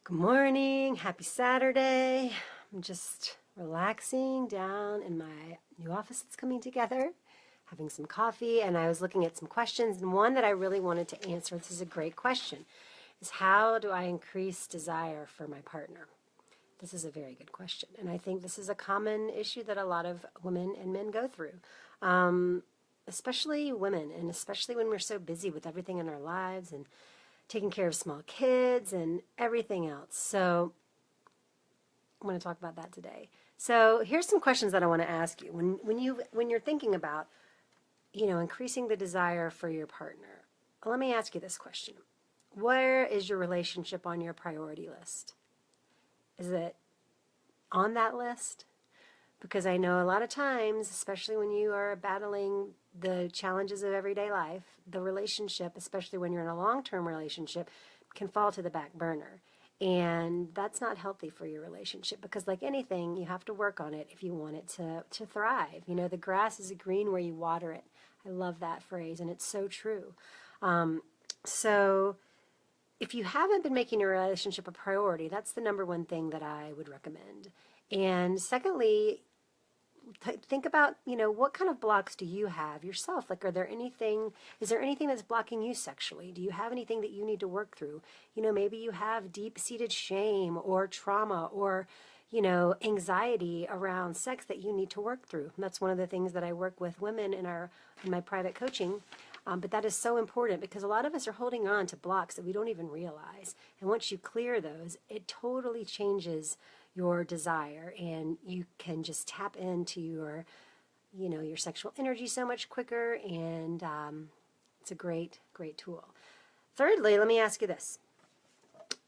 Good morning, happy Saturday. I'm just relaxing down in my new office that's coming together, having some coffee, and I was looking at some questions, and one that I really wanted to answer, this is a great question, is how do I increase desire for my partner? This is a very good question, and I think this is a common issue that a lot of women and men go through, especially women, and especially when we're so busy with everything in our lives and taking care of small kids and everything else. So I want to talk about that today. So here's some questions that I want to ask you. When you're thinking about, increasing the desire for your partner, let me ask you this question. Where is your relationship on your priority list? Is it on that list? Because I know a lot of times, especially when you are battling the challenges of everyday life, the relationship, especially when you're in a long-term relationship, can fall to the back burner. And that's not healthy for your relationship because, like anything, you have to work on it if you want it to thrive. The grass is green where you water it. I love that phrase, and it's so true. So if you haven't been making your relationship a priority, that's the number one thing that I would recommend. And secondly, think about, what kind of blocks do you have yourself? Like, is there anything that's blocking you sexually? Do you have anything that you need to work through? Maybe you have deep-seated shame or trauma or, anxiety around sex that you need to work through. And that's one of the things that I work with women in my private coaching. But that is so important because a lot of us are holding on to blocks that we don't even realize. And once you clear those, it totally changes your desire, and you can just tap into your sexual energy so much quicker, and it's a great tool. Thirdly, let me ask you this.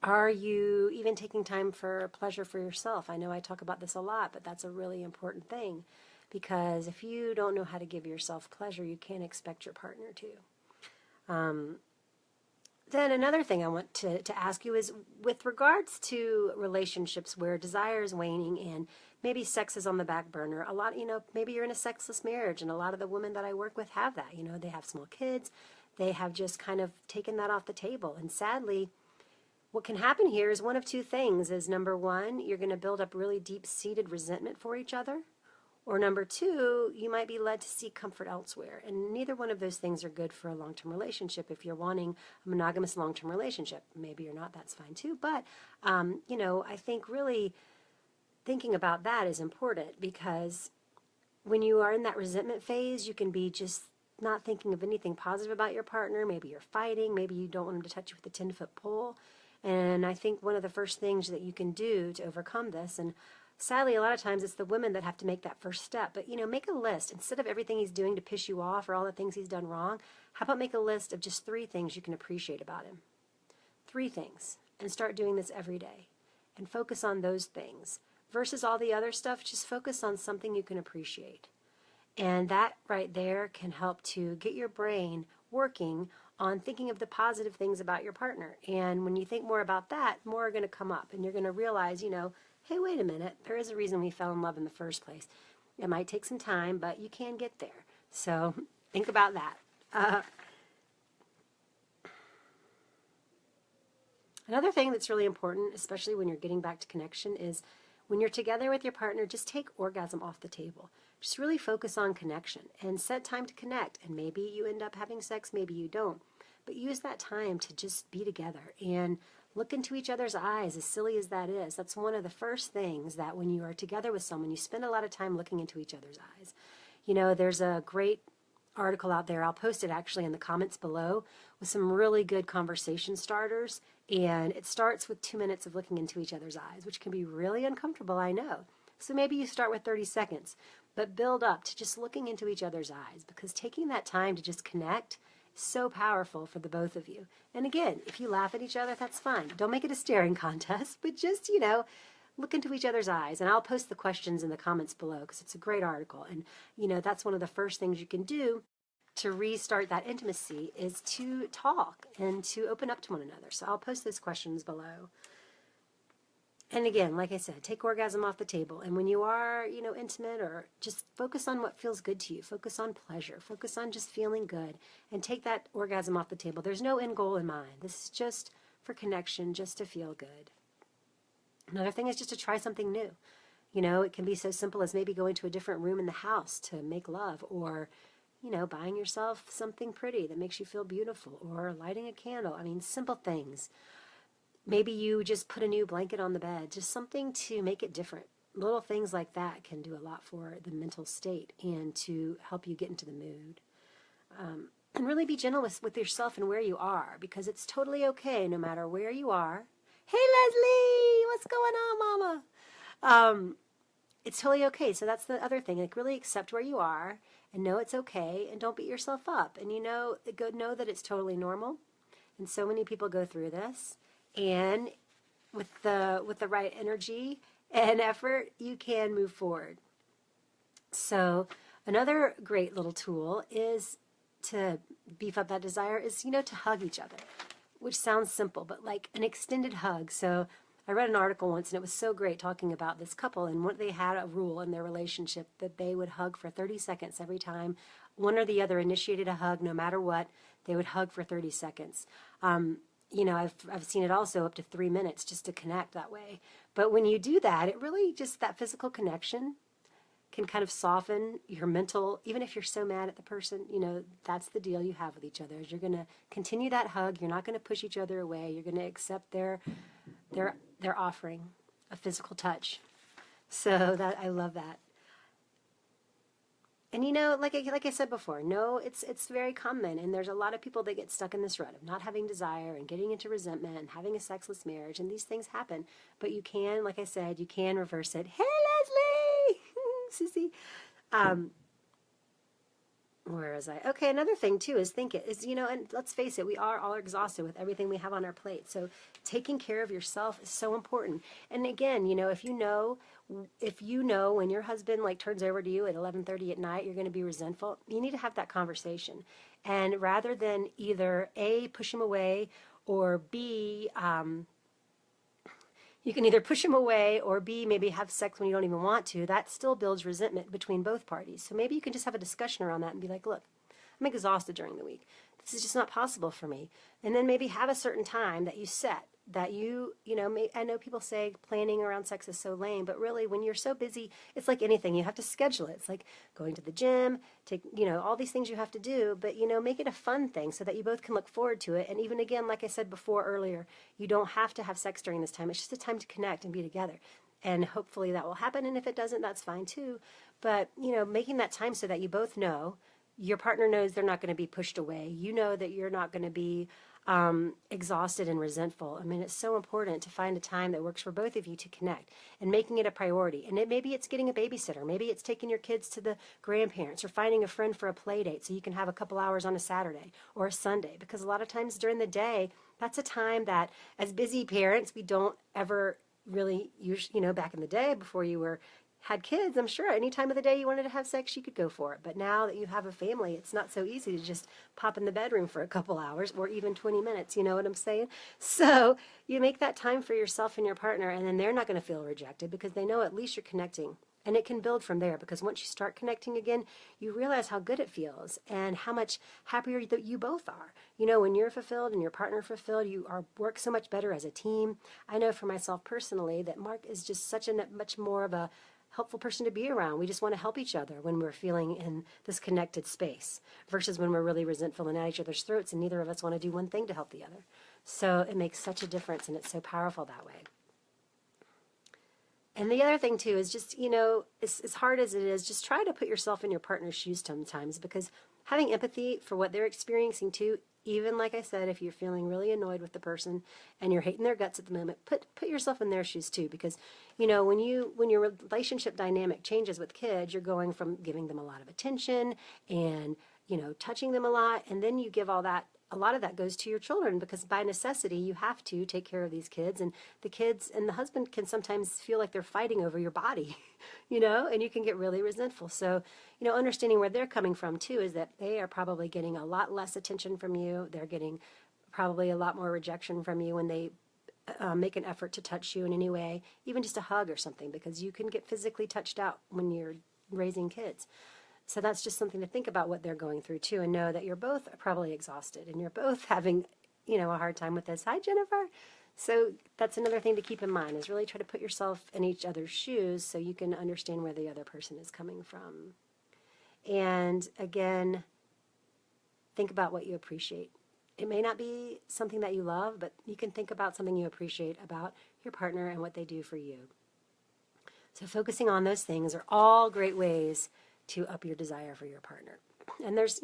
Are you even taking time for pleasure for yourself? I know I talk about this a lot, but that's a really important thing, because if you don't know how to give yourself pleasure, you can't expect your partner to. Then another thing I want to ask you is, with regards to relationships where desire is waning and maybe sex is on the back burner, maybe you're in a sexless marriage, and a lot of the women that I work with have that. They have small kids. They have just kind of taken that off the table. And sadly, what can happen here is one of two things. Is number one, you're going to build up really deep-seated resentment for each other. Or number two, you might be led to seek comfort elsewhere. And neither one of those things are good for a long-term relationship. If you're wanting a monogamous long-term relationship, maybe you're not, that's fine too. But, I think really thinking about that is important, because when you are in that resentment phase, you can be just not thinking of anything positive about your partner. Maybe you're fighting. Maybe you don't want them to touch you with a 10-foot pole. And I think one of the first things that you can do to overcome this, and sadly, a lot of times it's the women that have to make that first step. But, make a list. Instead of everything he's doing to piss you off or all the things he's done wrong, how about make a list of just 3 things you can appreciate about him? 3 things. And start doing this every day. And focus on those things. Versus all the other stuff, just focus on something you can appreciate. And that right there can help to get your brain working on thinking of the positive things about your partner. And when you think more about that, more are going to come up. And you're going to realize, hey, wait a minute, there is a reason we fell in love in the first place. It might take some time, but you can get there. So think about that. Another thing that's really important, especially when you're getting back to connection, is when you're together with your partner, just take orgasm off the table. Just really focus on connection and set time to connect. And maybe you end up having sex, maybe you don't. But use that time to just be together and look into each other's eyes, as silly as that is. That's one of the first things that when you are together with someone, you spend a lot of time looking into each other's eyes. There's a great article out there. I'll post it actually in the comments below with some really good conversation starters. And it starts with 2 minutes of looking into each other's eyes, which can be really uncomfortable, I know. So maybe you start with 30 seconds, but build up to just looking into each other's eyes, because taking that time to just connect is so powerful for the both of you. And again, if you laugh at each other, that's fine. Don't make it a staring contest, but just, look into each other's eyes. And I'll post the questions in the comments below because it's a great article. And, that's one of the first things you can do to restart that intimacy, is to talk and to open up to one another. So I'll post those questions below. And again, like I said, take orgasm off the table. And when you are, intimate, or just focus on what feels good to you. Focus on pleasure. Focus on just feeling good. And take that orgasm off the table. There's no end goal in mind. This is just for connection, just to feel good. Another thing is just to try something new. You know, it can be so simple as maybe going to a different room in the house to make love, or, you know, buying yourself something pretty that makes you feel beautiful, or lighting a candle. I mean, simple things. Maybe you just put a new blanket on the bed, just something to make it different. Little things like that can do a lot for the mental state and to help you get into the mood. And really be gentle with yourself and where you are, because it's totally okay no matter where you are. Hey, Leslie, what's going on, Mama? It's totally okay. So that's the other thing. Like, really accept where you are and know it's okay, and don't beat yourself up. And know that it's totally normal. And so many people go through this, and with the right energy and effort, you can move forward. So another great little tool is to beef up that desire is, to hug each other, which sounds simple, but like an extended hug. So I read an article once, and it was so great talking about this couple, and what they had a rule in their relationship that they would hug for 30 seconds every time one or the other initiated a hug. No matter what, they would hug for 30 seconds. I've seen it also up to 3 minutes just to connect that way. But when you do that, it really just, that physical connection can kind of soften your mental, even if you're so mad at the person, that's the deal you have with each other, is you're going to continue that hug. You're not going to push each other away. You're going to accept their offering of physical touch. So that, I love that. And like I said before, no, it's very common, and there's a lot of people that get stuck in this rut of not having desire and getting into resentment and having a sexless marriage, and these things happen. But you can, like I said, you can reverse it. Hey, Leslie! Sissy. Where was I? Okay, another thing too is and let's face it, we are all exhausted with everything we have on our plate. So taking care of yourself is so important. And again, if you know when your husband turns over to you at 11:30 at night, you're going to be resentful. You need to have that conversation. And rather than either A, push him away, or B, you can either push him away, or B, maybe have sex when you don't even want to. That still builds resentment between both parties. So maybe you can just have a discussion around that and be like, look, I'm exhausted during the week. This is just not possible for me. And then maybe have a certain time that you set, that I know people say planning around sex is so lame, but really when you're so busy, it's like anything, you have to schedule it. It's like going to the gym, all these things you have to do, but make it a fun thing so that you both can look forward to it. And even again, like I said before earlier, you don't have to have sex during this time. It's just a time to connect and be together. And hopefully that will happen. And if it doesn't, that's fine too. But, making that time so that you both know, your partner knows they're not going to be pushed away. You know that you're not going to be exhausted and resentful. I mean, it's so important to find a time that works for both of you to connect, and making it a priority. And maybe it's getting a babysitter. Maybe it's taking your kids to the grandparents, or finding a friend for a play date so you can have a couple hours on a Saturday or a Sunday. Because a lot of times during the day, that's a time that as busy parents, we don't ever really use, back in the day before you had kids, I'm sure any time of the day you wanted to have sex, you could go for it. But now that you have a family, it's not so easy to just pop in the bedroom for a couple hours or even 20 minutes. You know what I'm saying? So you make that time for yourself and your partner, and then they're not going to feel rejected because they know at least you're connecting. And it can build from there, because once you start connecting again, you realize how good it feels and how much happier that you both are. When you're fulfilled and your partner fulfilled, work so much better as a team. I know for myself personally that Mark is just such a much more of a helpful person to be around. We just want to help each other when we're feeling in this connected space, versus when we're really resentful and at each other's throats and neither of us want to do one thing to help the other. So it makes such a difference, and it's so powerful that way. And the other thing too is just, as hard as it is, just try to put yourself in your partner's shoes sometimes, because having empathy for what they're experiencing too, even like I said, if you're feeling really annoyed with the person and you're hating their guts at the moment, put yourself in their shoes too, because when your relationship dynamic changes with kids, you're going from giving them a lot of attention and touching them a lot, and then you give a lot of that goes to your children, because by necessity you have to take care of these kids, and the kids and the husband can sometimes feel like they're fighting over your body, and you can get really resentful. So, understanding where they're coming from too is that they are probably getting a lot less attention from you. They're getting probably a lot more rejection from you when they make an effort to touch you in any way, even just a hug or something, because you can get physically touched out when you're raising kids. So that's just something to think about, what they're going through too, and know that you're both probably exhausted and you're both having, a hard time with this. Hi, Jennifer. So that's another thing to keep in mind, is really try to put yourself in each other's shoes so you can understand where the other person is coming from. And again, think about what you appreciate. It may not be something that you love, but you can think about something you appreciate about your partner and what they do for you. So focusing on those things are all great ways to up your desire for your partner. And there's,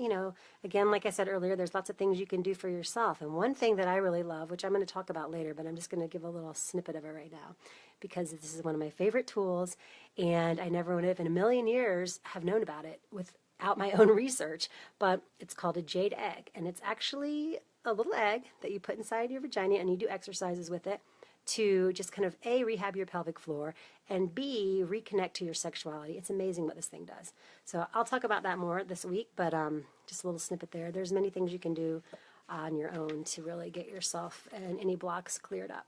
again, like I said earlier, there's lots of things you can do for yourself. And one thing that I really love, which I'm going to talk about later, but I'm just going to give a little snippet of it right now, because this is one of my favorite tools, and I never would have in a million years have known about it without my own research. But it's called a jade egg, and it's actually a little egg that you put inside your vagina, and you do exercises with it to just kind of A, rehab your pelvic floor, and B, reconnect to your sexuality. It's amazing what this thing does. So I'll talk about that more this week, but just a little snippet there. There's many things you can do on your own to really get yourself and any blocks cleared up.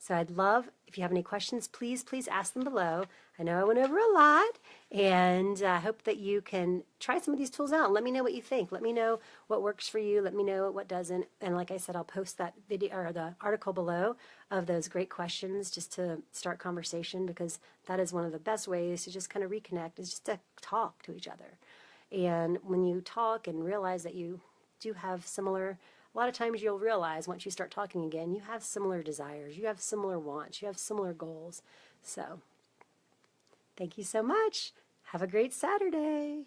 So I'd love, if you have any questions, please ask them below. I know I went over a lot, and I hope that you can try some of these tools out. Let me know what you think. Let me know what works for you. Let me know what doesn't. And like I said, I'll post that video or the article below of those great questions just to start conversation, because that is one of the best ways to just kind of reconnect, is just to talk to each other. And when you talk and realize that you do have similar, a lot of times you'll realize once you start talking again, you have similar desires, you have similar wants, you have similar goals. So, thank you so much. Have a great Saturday.